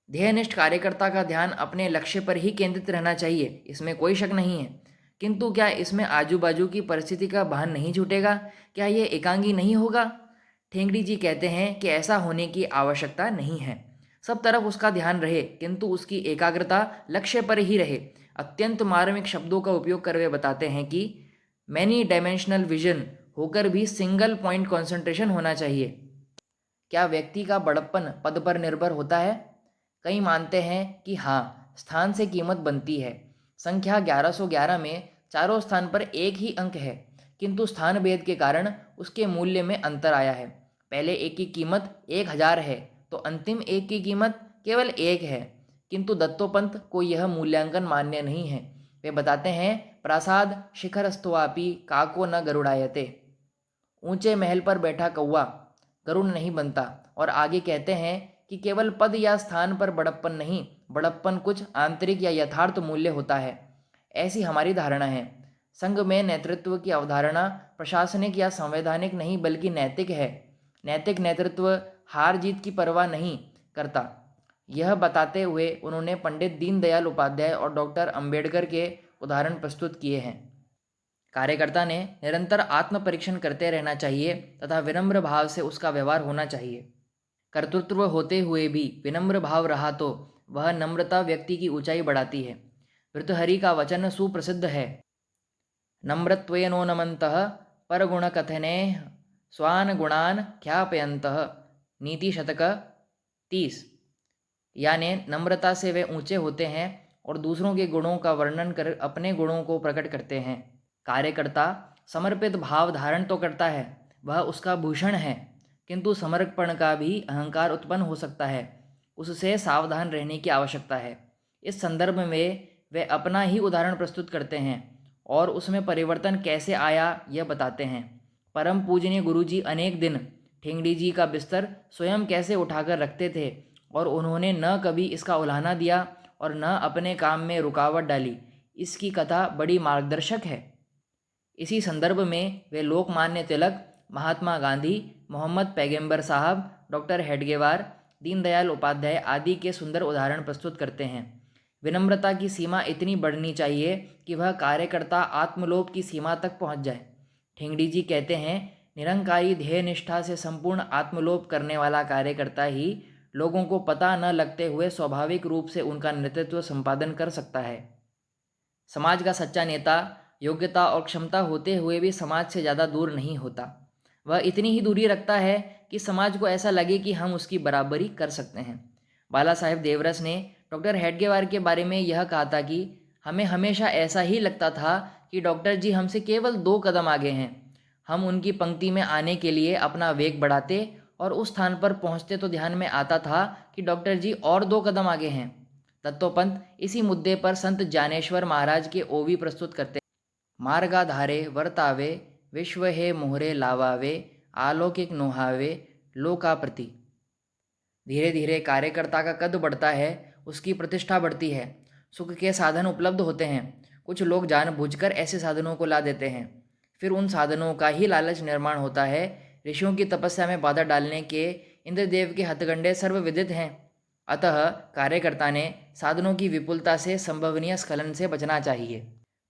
ध्येयनिष्ठ कार्यकर्ता का ध्यान अपने लक्ष्य पर ही केंद्रित रहना चाहिए, इसमें कोई शक नहीं है। किंतु क्या इसमें आजू बाजू की परिस्थिति का भान नहीं छूटेगा? क्या ये एकांगी नहीं होगा? ठेंगड़ी जी कहते हैं कि ऐसा होने की आवश्यकता नहीं है। सब तरफ उसका ध्यान रहे किंतु उसकी एकाग्रता लक्ष्य पर ही रहे। अत्यंत मार्मिक शब्दों का उपयोग कर वे बताते हैं कि मैनी डायमेंशनल विजन होकर भी सिंगल पॉइंट कंसंट्रेशन होना चाहिए। क्या व्यक्ति का बड़प्पन पद पर निर्भर होता है? कई मानते हैं कि हाँ, स्थान से कीमत बनती है। संख्या 1111 में चारों स्थान पर एक ही अंक है, किंतु स्थान भेद के कारण उसके मूल्य में अंतर आया है। पहले एक की कीमत 1000 है तो अंतिम एक की कीमत केवल 1 है। किंतु दत्तोपंत को यह मूल्यांकन मान्य नहीं है। वे बताते हैं प्रासाद शिखरस्तवापि काको न गरुड़ायते। ऊंचे महल पर बैठा कौवा गरुड़ नहीं बनता। और आगे कहते हैं कि केवल पद या स्थान पर बड़प्पन नहीं, बड़प्पन कुछ आंतरिक या यथार्थ मूल्य होता है। ऐसी हमारी धारणा है। संघ में नेतृत्व की अवधारणा प्रशासनिक या संवैधानिक नहीं बल्कि नैतिक है। नैतिक नेतृत्व हार जीत की परवाह नहीं करता। यह बताते हुए उन्होंने पंडित दीनदयाल उपाध्याय और डॉक्टर अंबेडकर के उदाहरण प्रस्तुत किए हैं। कार्यकर्ता ने निरंतर आत्म परीक्षण करते रहना चाहिए तथा विनम्र भाव से उसका व्यवहार होना चाहिए। कर्तृत्व होते हुए भी विनम्र भाव रहा तो वह नम्रता व्यक्ति की ऊंचाई बढ़ाती है। भर्तृहरि का वचन सुप्रसिद्ध है, नम्रत्वेनो नमन्तः परगुणकथने स्वान गुणान ख्यापयन्तः। नीति शतक 30। यानी नम्रता से वे ऊंचे होते हैं और दूसरों के गुणों का वर्णन कर अपने गुणों को प्रकट करते हैं। कार्यकर्ता समर्पित भाव धारण तो करता है, वह उसका भूषण है, किंतु समर्पण का भी अहंकार उत्पन्न हो सकता है। उससे सावधान रहने की आवश्यकता है। इस संदर्भ में वे अपना ही उदाहरण प्रस्तुत करते हैं और उसमें परिवर्तन कैसे आया यह बताते हैं। परम पूजनीय गुरुजी अनेक दिन ठेंगड़ी जी का बिस्तर स्वयं कैसे उठाकर रखते थे और उन्होंने न कभी इसका उल्हाना दिया और न अपने काम में रुकावट डाली। इसकी कथा बड़ी मार्गदर्शक है। इसी संदर्भ में वे लोकमान्य तिलक, महात्मा गांधी, मोहम्मद पैगंबर साहब, डॉक्टर हेडगेवार, दीनदयाल उपाध्याय आदि के सुंदर उदाहरण प्रस्तुत करते हैं। विनम्रता की सीमा इतनी बढ़नी चाहिए कि वह कार्यकर्ता आत्मलोभ की सीमा तक पहुंच जाए। ठेंगड़ी जी कहते हैं, निरंकारी ध्येय निष्ठा से संपूर्ण आत्मलोभ करने वाला कार्यकर्ता ही लोगों को पता न लगते हुए स्वाभाविक रूप से उनका नेतृत्व संपादन कर सकता है। समाज का सच्चा नेता योग्यता और क्षमता होते हुए भी समाज से ज़्यादा दूर नहीं होता। वह इतनी ही दूरी रखता है कि समाज को ऐसा लगे कि हम उसकी बराबरी कर सकते हैं। बाला साहेब देवरस ने डॉक्टर हेडगेवार के बारे में यह कहा था कि हमें हमेशा ऐसा ही लगता था कि डॉक्टर जी हमसे केवल 2 कदम आगे हैं। हम उनकी पंक्ति में आने के लिए अपना वेग बढ़ाते और उस स्थान पर पहुंचते तो ध्यान में आता था कि डॉक्टर जी और 2 कदम आगे हैं। दत्तोपंत इसी मुद्दे पर संत ज्ञानेश्वर महाराज के ओवी प्रस्तुत करते हैं। मार्गाधारे वर्तावे विश्व हे मोहरे लावावे अलौकिक नोहावे लोका प्रति। धीरे धीरे कार्यकर्ता का कद बढ़ता है, उसकी प्रतिष्ठा बढ़ती है, सुख के साधन उपलब्ध होते हैं। कुछ लोग जानबूझकर ऐसे साधनों को ला देते हैं, फिर उन साधनों का ही लालच निर्माण होता है। ऋषियों की तपस्या में बाधा डालने के इंद्रदेव के हथकंडे सर्वविदित हैं। अतः कार्यकर्ता ने साधनों की विपुलता से संभवनीय स्खलन से बचना चाहिए।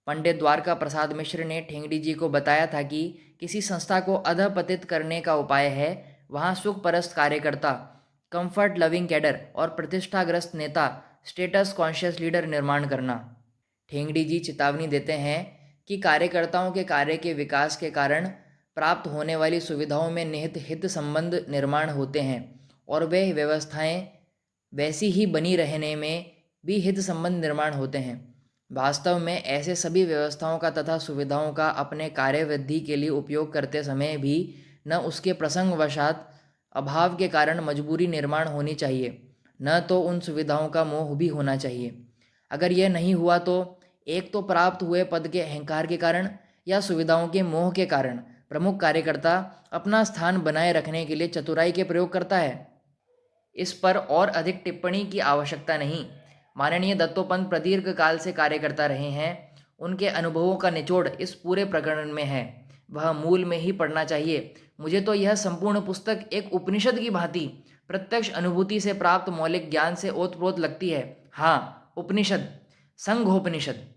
पंडित द्वारका प्रसाद मिश्र ने ठेंगड़ी जी को बताया था कि किसी संस्था को अधपतित करने का उपाय है वहाँ सुख परस्त कार्यकर्ता, कंफर्ट लविंग कैडर और प्रतिष्ठाग्रस्त नेता, स्टेटस कॉन्शियस लीडर निर्माण करना। ठेंगड़ी जी चेतावनी देते हैं कि कार्यकर्ताओं के कार्य के विकास के कारण प्राप्त होने वाली सुविधाओं में निहित हित संबंध निर्माण होते हैं और वे व्यवस्थाएं वैसी ही बनी रहने में भी हित संबंध निर्माण होते हैं। वास्तव में ऐसे सभी व्यवस्थाओं का तथा सुविधाओं का अपने कार्यवृद्धि के लिए उपयोग करते समय भी न उसके प्रसंगवशात अभाव के कारण मजबूरी निर्माण होनी चाहिए, न तो उन सुविधाओं का मोह भी होना चाहिए। अगर यह नहीं हुआ तो एक तो प्राप्त हुए पद के अहंकार के कारण या सुविधाओं के मोह के कारण प्रमुख कार्यकर्ता अपना स्थान बनाए रखने के लिए चतुराई के प्रयोग करता है। इस पर और अधिक टिप्पणी की आवश्यकता नहीं। माननीय दत्तोपंत प्रदीर्घ काल से कार्य करता रहे हैं। उनके अनुभवों का निचोड़ इस पूरे प्रकरण में है। वह मूल में ही पढ़ना चाहिए। मुझे तो यह संपूर्ण पुस्तक एक उपनिषद की भांति प्रत्यक्ष अनुभूति से प्राप्त मौलिक ज्ञान से ओतप्रोत लगती है। हाँ, उपनिषद, संघोपनिषद।